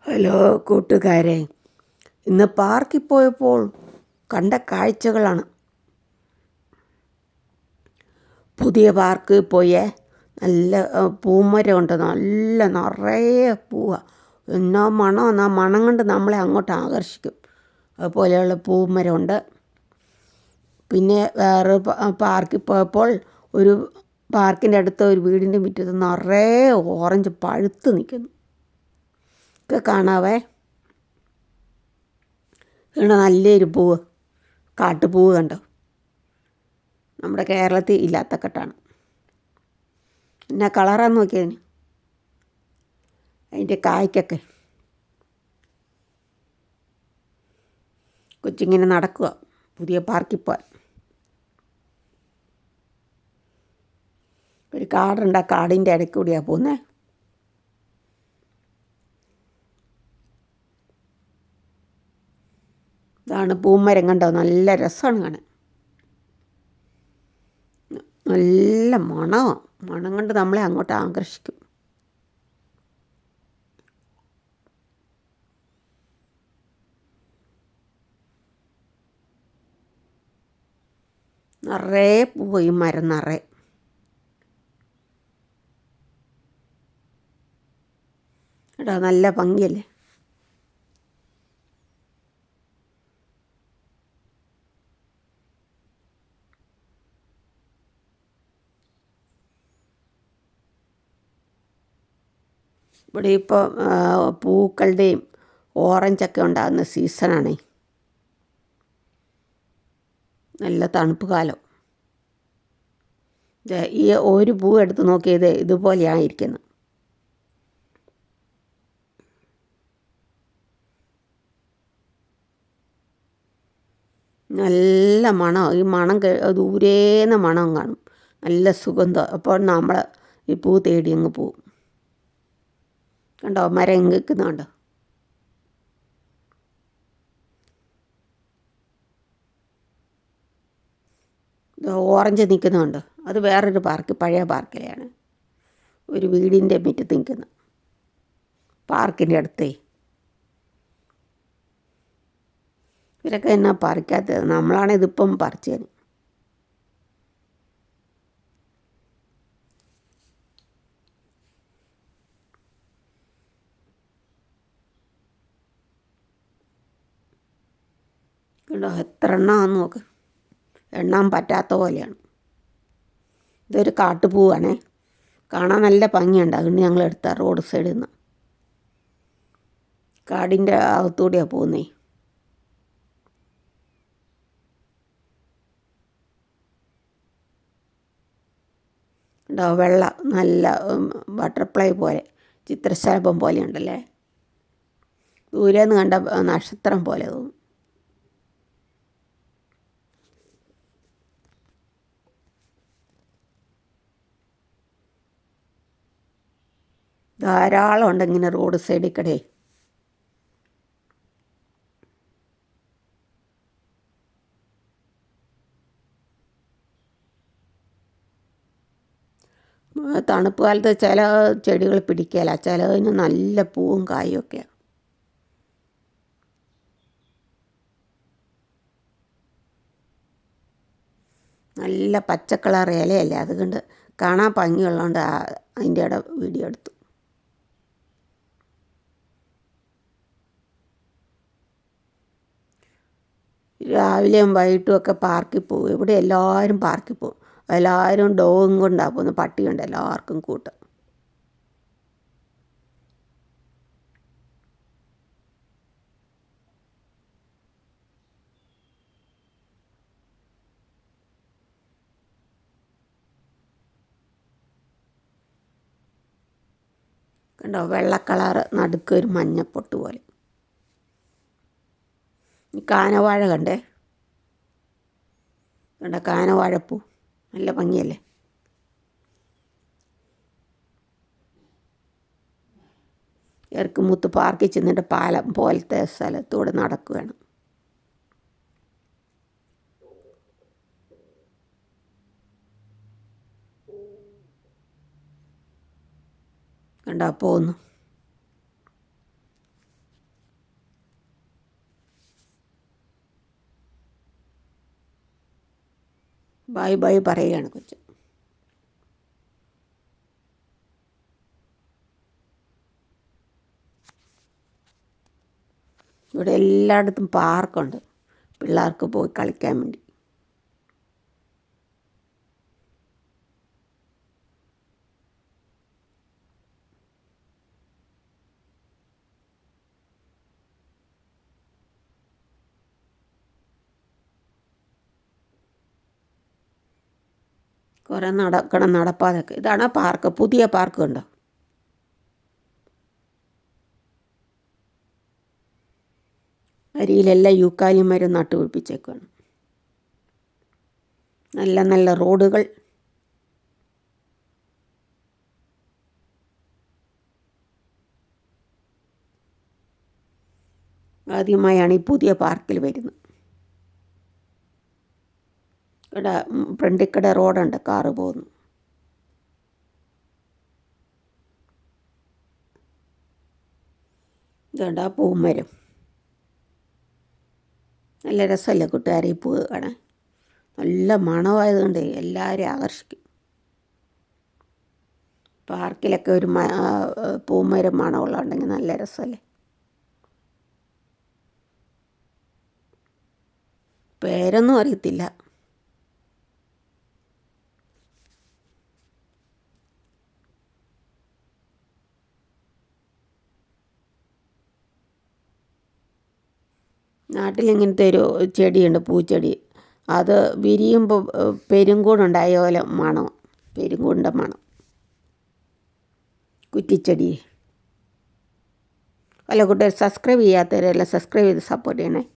Hello കൂട്ടുകാരെ, ഇന്ന് പാർക്കിൽ പോയപ്പോൾ കണ്ട കാഴ്ചകളാണ്. പുതിയ പാർക്കിൽ പോയേ നല്ല പൂമരമുണ്ട്, നല്ല നിറയെ പൂവാ. എന്നാ മണം, ആ മണം കൊണ്ട് നമ്മളെ അങ്ങോട്ട് ആകർഷിക്കും. അതുപോലെയുള്ള പൂമരമുണ്ട്. പിന്നെ വേറെ പാർക്കിൽ പോയപ്പോൾ ഒരു പാർക്കിൻ്റെ അടുത്ത ഒരു വീടിൻ്റെ മുറ്റത്ത് നിറയെ ഓറഞ്ച് പഴുത്ത് നിൽക്കുന്നു. ഒക്കെ കാണാവേ. ഇവിടെ നല്ലൊരു പൂവ്, കാട്ടുപൂവ് കണ്ടോ, നമ്മുടെ കേരളത്തിൽ ഇല്ലാത്ത കെട്ടാണ്. എന്നാ കളറാന്ന് നോക്കിയതിന്, അതിൻ്റെ കായ്ക്കൊക്കെ. കൊച്ചിങ്ങനെ നടക്കുക പുതിയ പാർക്കിൽ പോകാൻ. ഒരു കാടുണ്ട്, ആ കാടിൻ്റെ ഇടയ്ക്ക് കൂടിയാണ് പോകുന്നത്. ഇതാണ് പൂമരം കണ്ടോ, നല്ല രസമാണ് കാണാൻ. നല്ല മണമാണ്, മണം കൊണ്ട് നമ്മളെ അങ്ങോട്ട് ആകർഷിക്കും. നിറയെ പൂവ് ഈ മരം നിറയെ. എടാ നല്ല ഭംഗിയല്ലേ. ഇവിടെ ഇപ്പോൾ പൂക്കളുടെയും ഓറഞ്ചൊക്കെ ഉണ്ടാകുന്ന സീസണാണ്. നല്ല തണുപ്പ് കാലം. ഈ ഒരു പൂ എടുത്ത് നോക്കിയത് ഇതുപോലെയാണ് ഇരിക്കുന്നത്. നല്ല മണം, ഈ മണം ദൂരേന്ന് മണം കാണും, നല്ല സുഗന്ധം. അപ്പോൾ നമ്മൾ ഈ പൂ തേടി അങ്ങ് പോവും. കണ്ടോ മരം നിൽക്കുന്നുണ്ടോ. ഓറഞ്ച് നിൽക്കുന്നുണ്ട്, അത് വേറൊരു പാർക്ക്, പഴയ പാർക്കിലെയാണ്. ഒരു വീടിൻ്റെ മുറ്റത്ത് നിൽക്കുന്ന പാർക്കിൻ്റെ അടുത്തേ. ഇവരൊക്കെ എന്നാ പറിക്കാത്തത്, നമ്മളാണ് ഇതിപ്പം പറിച്ചത്. കണ്ടോ എത്ര എണ്ണമാണെന്ന് നോക്ക്, എണ്ണാൻ പറ്റാത്ത പോലെയാണ്. ഇതൊരു കാട്ടുപൂവാണേ, കാണാൻ നല്ല ഭംഗിയുണ്ട്. അതുകൊണ്ട് ഞങ്ങൾ എടുത്ത റോഡ് സൈഡിൽ നിന്ന്. കാടിൻ്റെ അകത്തൂടെയാണ് പോകുന്നേ. ഉണ്ടോ വെള്ള നല്ല ബട്ടർഫ്ലൈ പോലെ, ചിത്രശലഭം പോലെ ഉണ്ടല്ലേ. ദൂരെന്ന് കണ്ട നക്ഷത്രം പോലെ തോന്നും. ധാരാളം ഉണ്ട് ഇങ്ങനെ റോഡ് സൈഡിൽ കൂടെ. തണുപ്പ് കാലത്ത് ചില ചെടികൾ പിടിക്കുകയില്ല, ചിലതിന് നല്ല പൂവും കായും ഒക്കെയാണ്. നല്ല പച്ചക്കളർ ഇലയല്ലേ, അതുകൊണ്ട് കാണാൻ ഭംഗിയുള്ളതുകൊണ്ട് അതിൻ്റെ ഇട വീഡിയോ എടുത്തു. രാവിലെയും വൈകിട്ടും ഒക്കെ പാർക്കിൽ പോകും. ഇവിടെ എല്ലാവരും പാർക്കിൽ പോകും. എല്ലാവരും ഡോഗും കൊണ്ടാണ് പോകുന്നത്, പട്ടിയുണ്ട് എല്ലാവർക്കും കൂട്ടം. കണ്ടോ വെള്ള കളറ് നടുക്കൊരു മഞ്ഞപ്പൊട്ട് പോലെ. ഈ കാനവാഴ കണ്ടേ, കണ്ടോ കാനവാഴപ്പൂ, നല്ല ഭംഗിയല്ലേ. എർക്കുമുത്ത് പാർക്കിൽ ചെന്നിട്ട് പാലം പോലത്തെ സ്ഥലത്തൂടെ നടക്കുകയാണ്. കണ്ടോ പോകുന്നു. ബൈ ബൈ പറയുകയാണ് കൊച്ച്. ഇവിടെ എല്ലായിടത്തും പാർക്കുണ്ട് പിള്ളേർക്ക് പോയി കളിക്കാൻ വേണ്ടി. കുറേ നടക്കണം നടപ്പാതൊക്കെ. ഇതാണ് പാർക്ക്, പുതിയ പാർക്ക് കണ്ടോ. അരിയിലെല്ലാം യൂക്കാലിയം മരം നട്ടുപിടിപ്പിച്ചേക്കാണ്. നല്ല നല്ല റോഡുകൾ. ആദ്യമായാണ് ഈ പുതിയ പാർക്കിൽ വരുന്നത്. ഇവിടെ ഫ്രണ്ടിൽ റോഡുണ്ട്, കാറ് പോകുന്നു. ഇതുണ്ട് ആ പൂമരം. നല്ല രസമല്ലേ കൂട്ടുകാരെ ഈ പൂ കാണാൻ. നല്ല മണമായതുകൊണ്ട് എല്ലാവരെയും ആകർഷിക്കും. പാർക്കിലൊക്കെ ഒരു പൂമരം മണമുള്ളതുണ്ടെങ്കിൽ നല്ല രസമല്ലേ. പേരൊന്നും അറിയത്തില്ല. നാട്ടിലിങ്ങനത്തെ ഒരു ചെടിയുണ്ട്, പൂച്ചെടി. അത് വിരിയുമ്പോൾ പെരുങ്കൂടുണ്ടായ പോലെ മണം, പെരുങ്കൂടിൻ്റെ മണം. കുറ്റിച്ചെടി. അല്ല കൂട്ടുകാർ, സബ്സ്ക്രൈബ് ചെയ്യാത്തവരെല്ലാം സബ്സ്ക്രൈബ് ചെയ്ത് സപ്പോർട്ട് ചെയ്യണേ.